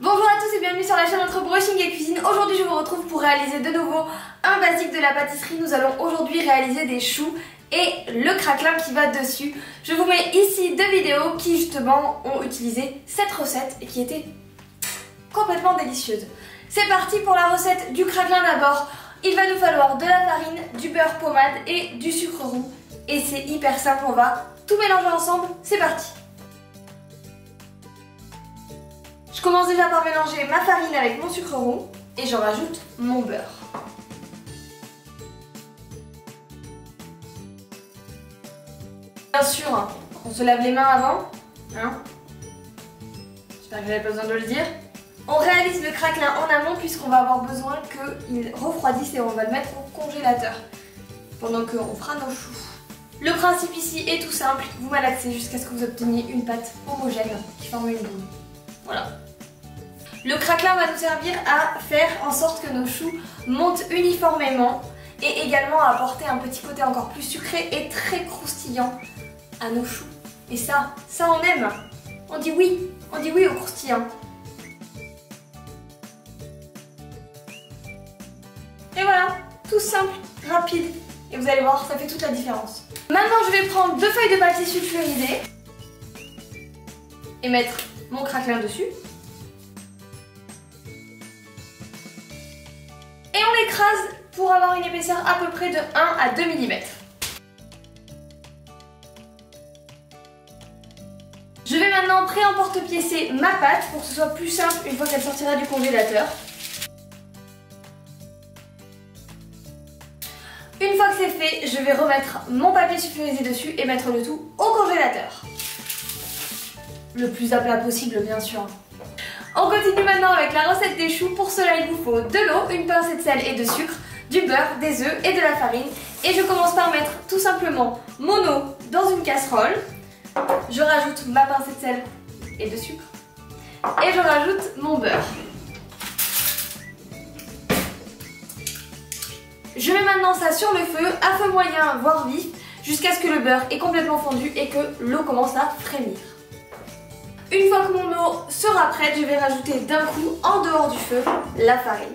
Bonjour à tous et bienvenue sur la chaîne Entre Brushing et Cuisine. Aujourd'hui je vous retrouve pour réaliser de nouveau un basique de la pâtisserie. Nous allons aujourd'hui réaliser des choux et le craquelin qui va dessus. Je vous mets ici deux vidéos qui justement ont utilisé cette recette et qui étaient complètement délicieuses. C'est parti pour la recette du craquelin d'abord. Il va nous falloir de la farine, du beurre pommade et du sucre roux. Et c'est hyper simple, on va tout mélanger ensemble. C'est parti. Je commence déjà par mélanger ma farine avec mon sucre roux et je rajoute mon beurre. Bien sûr, on se lave les mains avant, hein. J'espère que j'avais pas besoin de le dire. On réalise le craquelin en amont puisqu'on va avoir besoin qu'il refroidisse et on va le mettre au congélateur pendant qu'on fera nos choux. Le principe ici est tout simple, vous malaxez jusqu'à ce que vous obteniez une pâte homogène qui forme une boule. Voilà. Le craquelin va nous servir à faire en sorte que nos choux montent uniformément et également à apporter un petit côté encore plus sucré et très croustillant à nos choux. Et ça on aime. On dit oui au croustillant. Et voilà, tout simple, rapide et vous allez voir, ça fait toute la différence. Maintenant je vais prendre deux feuilles de papier sulfurisé et mettre mon craquelin dessus. Et on l'écrase pour avoir une épaisseur à peu près de 1 à 2 mm. Je vais maintenant pré-emporte-piécer ma pâte pour que ce soit plus simple une fois qu'elle sortira du congélateur. Une fois que c'est fait, je vais remettre mon papier sulfurisé dessus et mettre le tout au congélateur. Le plus à plat possible bien sûr. On continue maintenant avec la recette des choux. Pour cela, il vous faut de l'eau, une pincée de sel et de sucre, du beurre, des œufs et de la farine. Et je commence par mettre tout simplement mon eau dans une casserole. Je rajoute ma pincée de sel et de sucre. Et je rajoute mon beurre. Je mets maintenant ça sur le feu, à feu moyen, voire vif, jusqu'à ce que le beurre est complètement fondu et que l'eau commence à frémir. Une fois que mon eau sera prête, je vais rajouter d'un coup, en dehors du feu, la farine.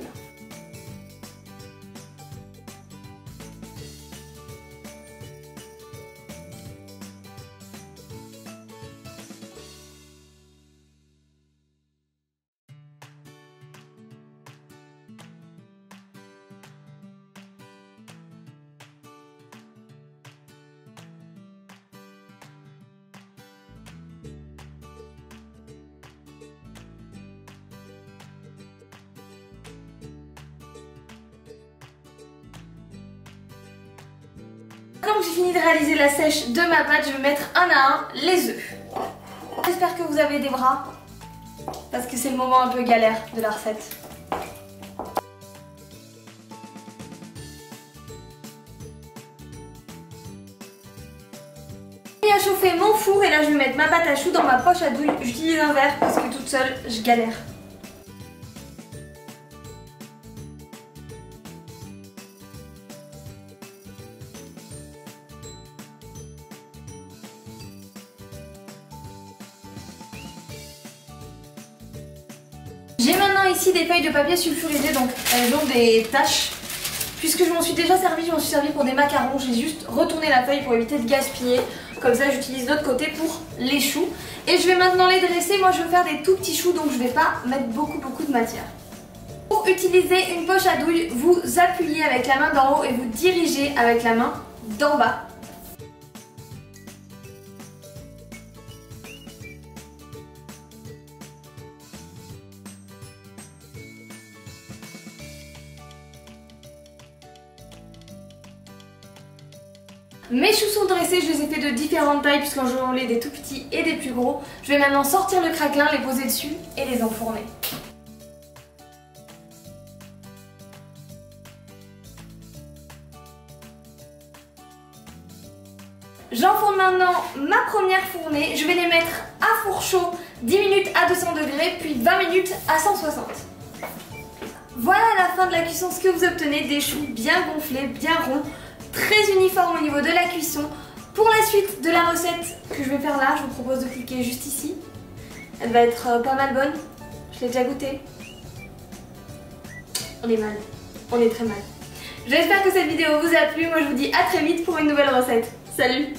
Maintenant que j'ai fini de réaliser la sèche de ma pâte, je vais mettre un à un les œufs. J'espère que vous avez des bras, parce que c'est le moment un peu galère de la recette. J'ai mis à chauffer mon four et là je vais mettre ma pâte à choux dans ma poche à douille. J'utilise un verre parce que toute seule, je galère. J'ai maintenant ici des feuilles de papier sulfurisé, donc elles ont des taches. Puisque je m'en suis déjà servi, pour des macarons, j'ai juste retourné la feuille pour éviter de gaspiller. Comme ça j'utilise l'autre côté pour les choux. Et je vais maintenant les dresser, moi je vais faire des tout petits choux donc je ne vais pas mettre beaucoup de matière. Pour utiliser une poche à douille, vous appuyez avec la main d'en haut et vous dirigez avec la main d'en bas. Mes choux sont dressés, je les ai fait de différentes tailles puisqu'en j'en ai des tout petits et des plus gros. Je vais maintenant sortir le craquelin, les poser dessus et les enfourner. J'enfourne maintenant ma première fournée, je vais les mettre à four chaud 10 minutes à 200 degrés puis 20 minutes à 160. Voilà à la fin de la cuisson ce que vous obtenez, des choux bien gonflés, bien ronds, très uniformes au niveau de la cuisson. Pour la suite de la recette que je vais faire là, je vous propose de cliquer juste ici. Elle va être pas mal bonne. Je l'ai déjà goûté. On est mal. On est très mal. J'espère que cette vidéo vous a plu. Moi je vous dis à très vite pour une nouvelle recette. Salut!